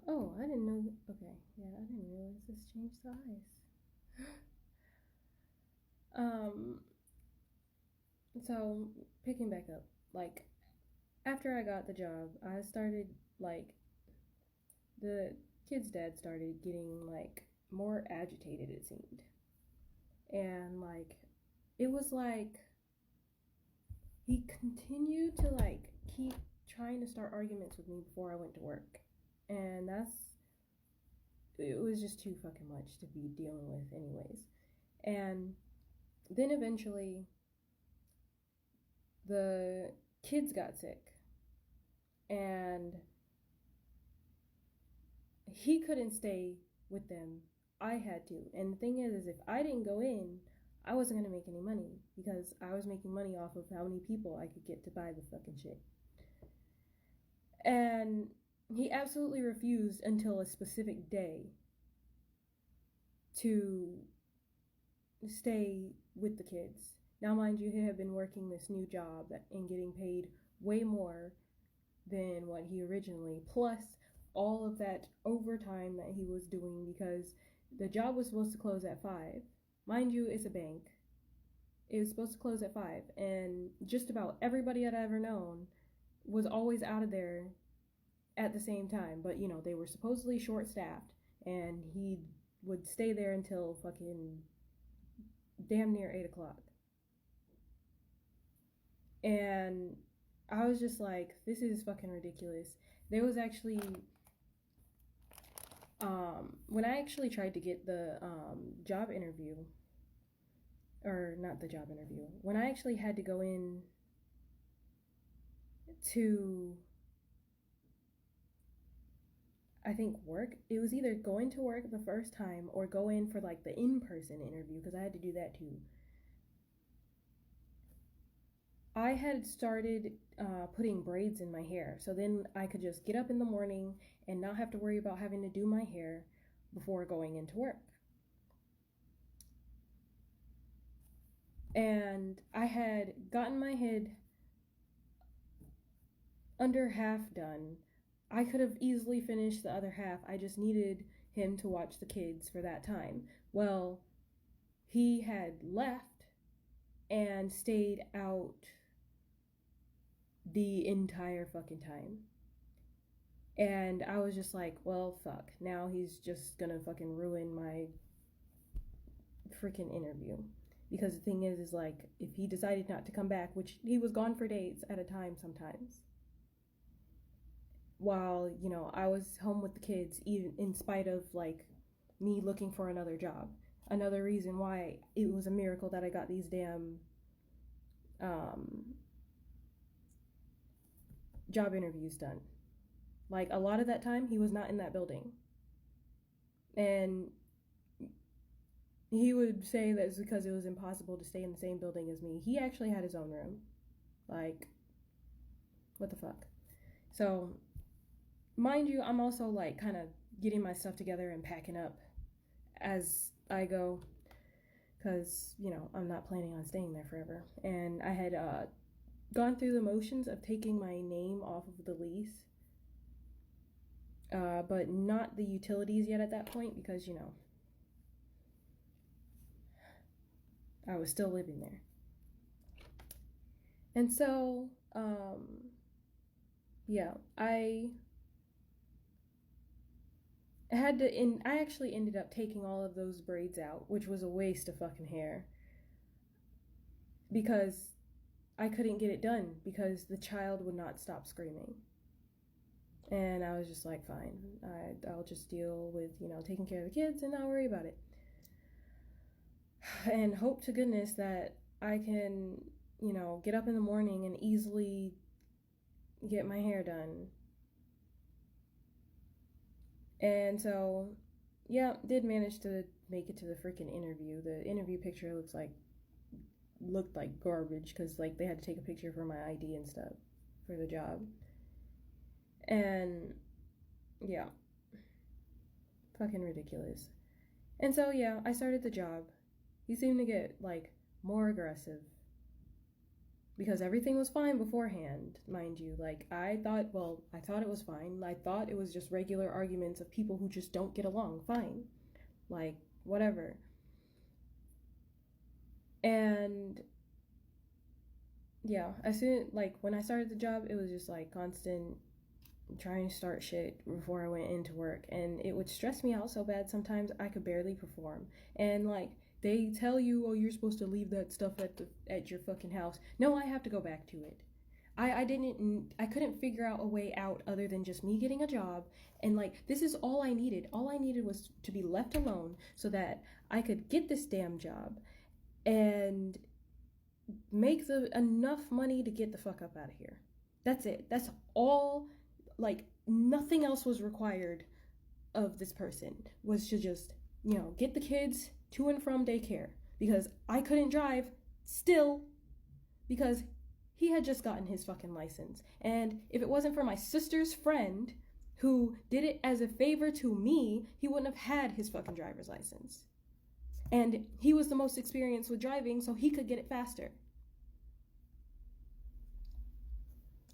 Oh, I didn't know. Okay, yeah, I didn't realize this changed size. um, so picking back up, like after I got the job, I started like the kid's dad started getting like more agitated. It seemed, and like it was like he continued to like keep trying to start arguments with me before I went to work, and it was just too fucking much to be dealing with, anyways. And then eventually the kids got sick and he couldn't stay with them. I had to. And the thing is if I didn't go in, I wasn't going to make any money because I was making money off of how many people I could get to buy the fucking shit. And he absolutely refused until a specific day to stay with the kids. Now, mind you, he had been working this new job and getting paid way more than what he originally, plus all of that overtime that he was doing because the job was supposed to close at 5. Mind you, it's a bank. It was supposed to close at 5, and just about everybody I'd ever known was always out of there at the same time. But, they were supposedly short staffed, and he would stay there until fucking damn near 8 o'clock. And I was just like, this is fucking ridiculous. There was actually when I actually tried to get the job interview, or not the job interview, when I actually had to go in to, I think, work, it was either going to work the first time or go in for like the in person interview because I had to do that too. I had started putting braids in my hair, so then I could just get up in the morning and not have to worry about having to do my hair before going into work. And I had gotten my head under half done. I could have easily finished the other half. I just needed him to watch the kids for that time. Well, he had left and stayed out the entire fucking time. And I was just like, well, fuck. Now he's just gonna fucking ruin my freaking interview. Because the thing is like, if he decided not to come back, which he was gone for days at a time sometimes, while, I was home with the kids, even in spite of like me looking for another job. Another reason why it was a miracle that I got these damn um, job interviews done. Like a lot of that time, he was not in that building. And he would say that it's because it was impossible to stay in the same building as me. He actually had his own room. Like, what the fuck? So, mind you, I'm also like kind of getting my stuff together and packing up as I go because, I'm not planning on staying there forever. And I had gone through the motions of taking my name off of the lease, but not the utilities yet at that point because, I was still living there. And so, yeah, I actually ended up taking all of those braids out, which was a waste of fucking hair because I couldn't get it done because the child would not stop screaming. And I was just like, fine, I'll just deal with, taking care of the kids and not worry about it. And hope to goodness that I can, get up in the morning and easily get my hair done. And so, yeah, did manage to make it to the freaking interview. The interview picture looked like garbage because like they had to take a picture for my ID and stuff for the job. And yeah, fucking ridiculous. And so yeah, I started the job. He seemed to get like more aggressive. because everything was fine beforehand, mind you. Like, I thought it was fine. I thought it was just regular arguments of people who just don't get along. Fine. Like, whatever. And yeah, when I started the job, it was just like constant trying to start shit before I went into work, and it would stress me out so bad sometimes I could barely perform. And like, they tell you, oh, you're supposed to leave that stuff at your fucking house. No, I have to go back to it. I couldn't figure out a way out other than just me getting a job, and like, this is all I needed. All I needed was to be left alone so that I could get this damn job and make enough money to get the fuck up out of here. That's it. That's all. Like, nothing else was required of this person, was to just, get the kids to and from daycare, because I couldn't drive still, because he had just gotten his fucking license. And if it wasn't for my sister's friend who did it as a favor to me, he wouldn't have had his fucking driver's license. And he was the most experienced with driving, so he could get it faster.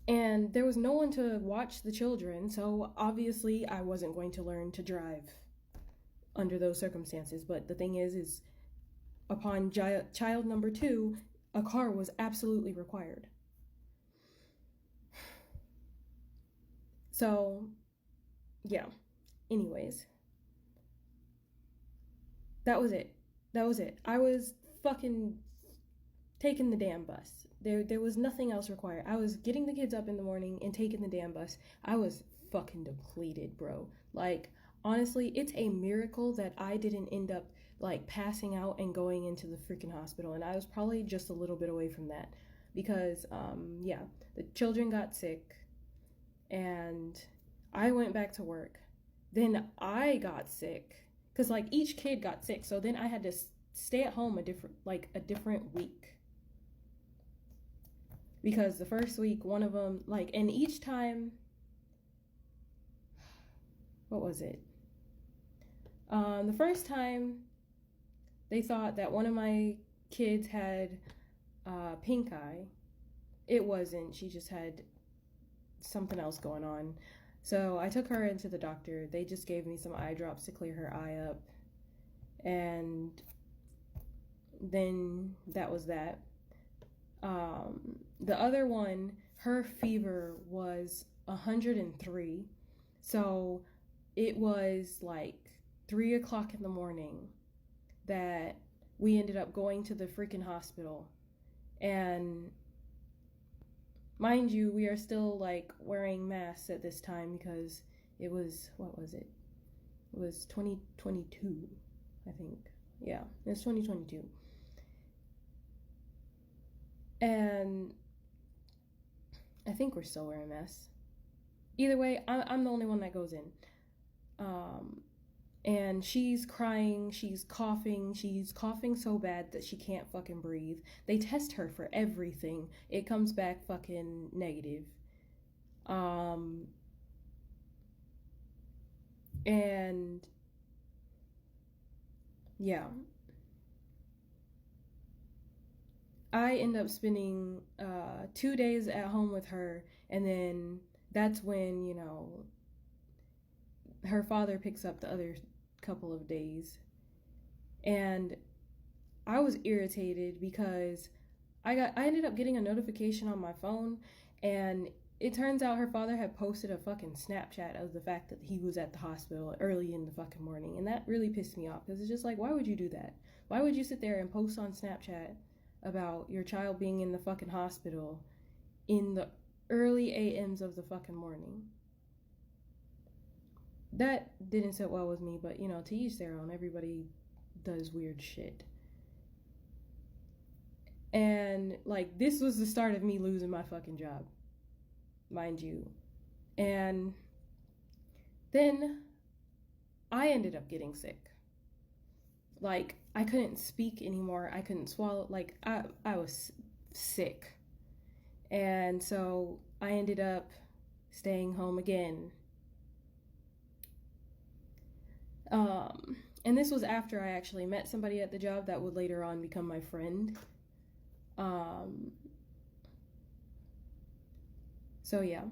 And there was no one to watch the children, so obviously I wasn't going to learn to drive under those circumstances. But the thing is upon child number 2, a car was absolutely required. So, yeah. Anyways, that was it. I was fucking taking the damn bus. There was nothing else required. I was getting the kids up in the morning and taking the damn bus. I was fucking depleted, bro. Like, honestly, it's a miracle that I didn't end up like passing out and going into the freaking hospital. And I was probably just a little bit away from that, because the children got sick and I went back to work. Then I got sick, because like each kid got sick. So then I had to stay at home a different week. Because the first week, one of them, and each time, what was it? The first time, they thought that one of my kids had pink eye. It wasn't. She just had something else going on. So I took her into the doctor. They just gave me some eye drops to clear her eye up. And then that was that. The other one, her fever was 103. So it was like 3 o'clock in the morning that we ended up going to the freaking hospital. And mind you, we are still like wearing masks at this time, because it was, what was it? It was 2022, I think. Yeah, it was 2022. And I think we're still wearing masks. Either way, I'm the only one that goes in. And she's crying, she's coughing so bad that she can't fucking breathe. They test her for everything. It comes back fucking negative. And yeah. I end up spending 2 days at home with her, and then that's when, her father picks up the other couple of days. And I was irritated because I ended up getting a notification on my phone, and it turns out her father had posted a fucking Snapchat of the fact that he was at the hospital early in the fucking morning, and that really pissed me off, because it's just like, why would you do that? Why would you sit there and post on Snapchat about your child being in the fucking hospital in the early AMs of the fucking morning? That didn't sit well with me, but to each their own. Everybody does weird shit. And like, this was the start of me losing my fucking job, mind you. And then I ended up getting sick. Like, I couldn't speak anymore. I couldn't swallow. Like, I was sick. And so I ended up staying home again. And this was after I actually met somebody at the job that would later on become my friend. So yeah.